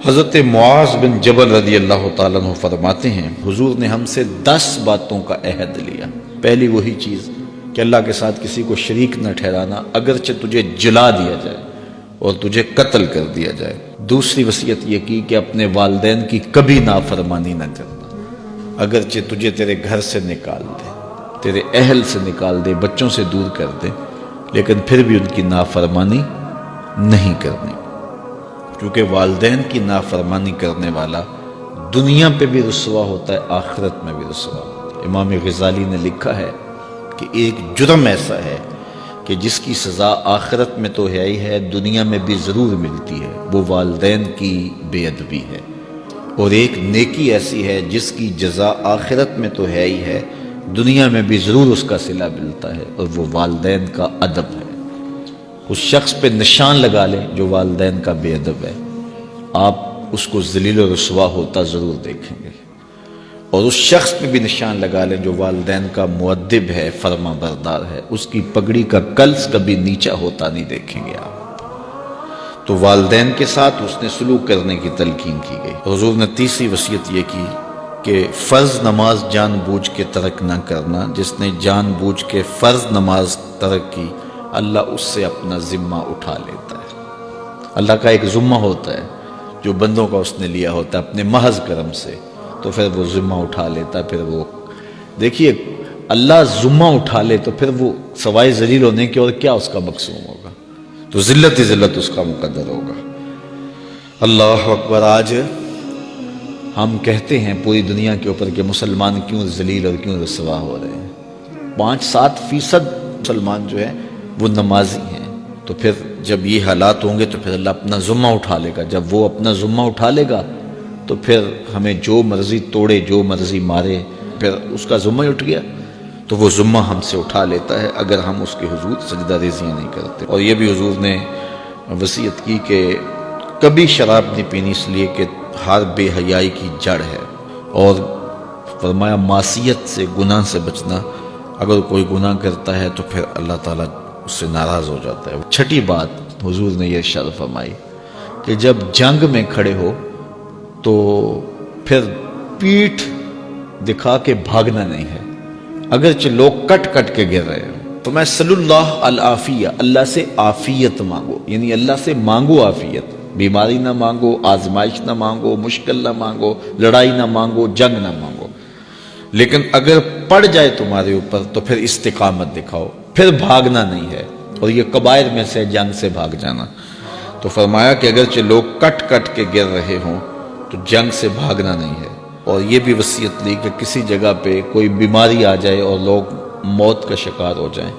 حضرت معاذ بن جبل رضی اللہ تعالیٰ عنہ فرماتے ہیں حضور نے ہم سے 10 باتوں کا عہد لیا۔ پہلی وہی چیز کہ اللہ کے ساتھ کسی کو شریک نہ ٹھہرانا، اگرچہ تجھے جلا دیا جائے اور تجھے قتل کر دیا جائے۔ دوسری وصیت یہ کی کہ اپنے والدین کی کبھی نافرمانی نہ کرنا، اگرچہ تجھے تیرے گھر سے نکال دے، تیرے اہل سے نکال دے، بچوں سے دور کر دے، لیکن پھر بھی ان کی نافرمانی نہیں کرنی، کیونکہ والدین کی نافرمانی کرنے والا دنیا پہ بھی رسوا ہوتا ہے، آخرت میں بھی رسوا ہوتا ہے۔ امام غزالی نے لکھا ہے کہ ایک جرم ایسا ہے کہ جس کی سزا آخرت میں تو ہے ہی ہے، دنیا میں بھی ضرور ملتی ہے، وہ والدین کی بے ادبی ہے، اور ایک نیکی ایسی ہے جس کی جزا آخرت میں تو ہے ہی ہے، دنیا میں بھی ضرور اس کا صلہ ملتا ہے، اور وہ والدین کا ادب ہے۔ اس شخص پہ نشان لگا لیں جو والدین کا بے ادب ہے، آپ اس کو ذلیل و رسوا ہوتا ضرور دیکھیں گے، اور اس شخص پہ بھی نشان لگا لیں جو والدین کا مؤدب ہے، فرما بردار ہے، اس کی پگڑی کا کلس کبھی نیچا ہوتا نہیں دیکھیں گے آپ۔ تو والدین کے ساتھ اس نے سلوک کرنے کی تلقین کی گئی۔ حضور نے تیسری وصیت یہ کی کہ فرض نماز جان بوجھ کے ترک نہ کرنا، جس نے جان بوجھ کے فرض نماز ترک کی اللہ اس سے اپنا ذمہ اٹھا لیتا ہے۔ اللہ کا ایک ذمہ ہوتا ہے جو بندوں کا اس نے لیا ہوتا ہے اپنے محض کرم سے، تو پھر وہ ذمہ اٹھا لیتا ہے۔ پھر وہ دیکھیے اللہ ذمہ اٹھا لے تو پھر وہ سوائے ذلیل ہونے کے اور کیا اس کا مقصوم ہوگا، تو ذلت ہی ذلت اس کا مقدر ہوگا۔ اللہ اکبر۔ آج ہم کہتے ہیں پوری دنیا کے اوپر کہ مسلمان کیوں ذلیل اور کیوں رسوا ہو رہے ہیں، 5-7% مسلمان جو ہے وہ نمازی ہیں، تو پھر جب یہ حالات ہوں گے تو پھر اللہ اپنا ذمہ اٹھا لے گا۔ جب وہ اپنا ذمہ اٹھا لے گا تو پھر ہمیں جو مرضی توڑے، جو مرضی مارے، پھر اس کا ذمہ اٹھ گیا تو وہ ذمہ ہم سے اٹھا لیتا ہے اگر ہم اس کے حضور سجدہ ریزیاں نہیں کرتے۔ اور یہ بھی حضور نے وصیت کی کہ کبھی شراب نہیں پینی، اس لیے کہ ہر بے حیائی کی جڑ ہے، اور فرمایا معصیت سے، گناہ سے بچنا، اگر کوئی گناہ کرتا ہے تو پھر اللہ تعالیٰ اس سے ناراض ہو جاتا ہے۔ چھٹی بات حضور نے یہ ارشاد فرمائی کہ جب جنگ میں کھڑے ہو تو پھر پیٹھ دکھا کے بھاگنا نہیں ہے، اگرچہ لوگ کٹ کٹ کے گر رہے ہوں تو میں صلی اللہ العافیہ، اللہ سے عافیت مانگو، یعنی اللہ سے مانگو عافیت، بیماری نہ مانگو، آزمائش نہ مانگو، مشکل نہ مانگو، لڑائی نہ مانگو، جنگ نہ مانگو، لیکن اگر پڑ جائے تمہارے اوپر تو پھر استقامت دکھاؤ، پھر بھاگنا نہیں ہے، اور یہ کبائر میں سے جنگ سے بھاگ جانا۔ تو فرمایا کہ اگرچہ لوگ کٹ کٹ کے گر رہے ہوں تو جنگ سے بھاگنا نہیں ہے، اور یہ بھی وصیت لی کہ کسی جگہ پہ کوئی بیماری آ جائے اور لوگ موت کا شکار ہو جائیں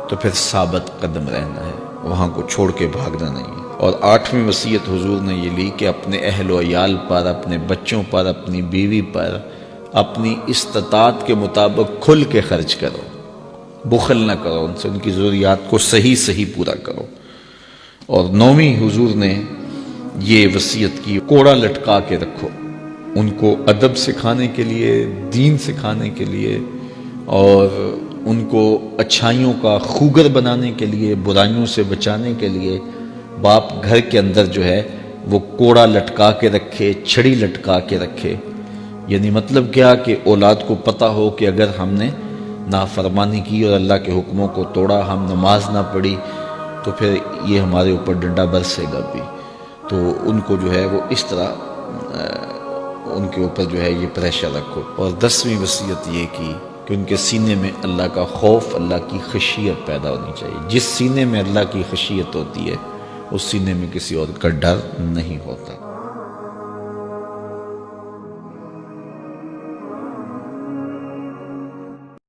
تو پھر ثابت قدم رہنا ہے، وہاں کو چھوڑ کے بھاگنا نہیں ہے۔ اور 8ویں وصیت حضور نے یہ لی کہ اپنے اہل و عیال پر، اپنے بچوں پر، اپنی بیوی پر اپنی استطاعت کے مطابق کھل کے خرچ کرو، بخل نہ کرو، ان سے ان کی ضروریات کو صحیح پورا کرو۔ اور 9ویں حضور نے یہ وصیت کی کوڑا لٹکا کے رکھو، ان کو ادب سکھانے کے لیے، دین سکھانے کے لیے، اور ان کو اچھائیوں کا خوگر بنانے کے لیے، برائیوں سے بچانے کے لیے باپ گھر کے اندر جو ہے وہ کوڑا لٹکا کے رکھے، چھڑی لٹکا کے رکھے۔ یعنی مطلب کیا کہ اولاد کو پتہ ہو کہ اگر ہم نے نافرمانی کی اور اللہ کے حکموں کو توڑا، ہم نماز نہ پڑھی، تو پھر یہ ہمارے اوپر ڈنڈا برسے گا بھی۔ تو ان کو جو ہے وہ اس طرح ان کے اوپر جو ہے یہ پریشر رکھو۔ اور 10ویں وصیت یہ کی کہ ان کے سینے میں اللہ کا خوف، اللہ کی خشیت پیدا ہونی چاہیے۔ جس سینے میں اللہ کی خشیت ہوتی ہے اس سینے میں کسی اور کا ڈر نہیں ہوتا۔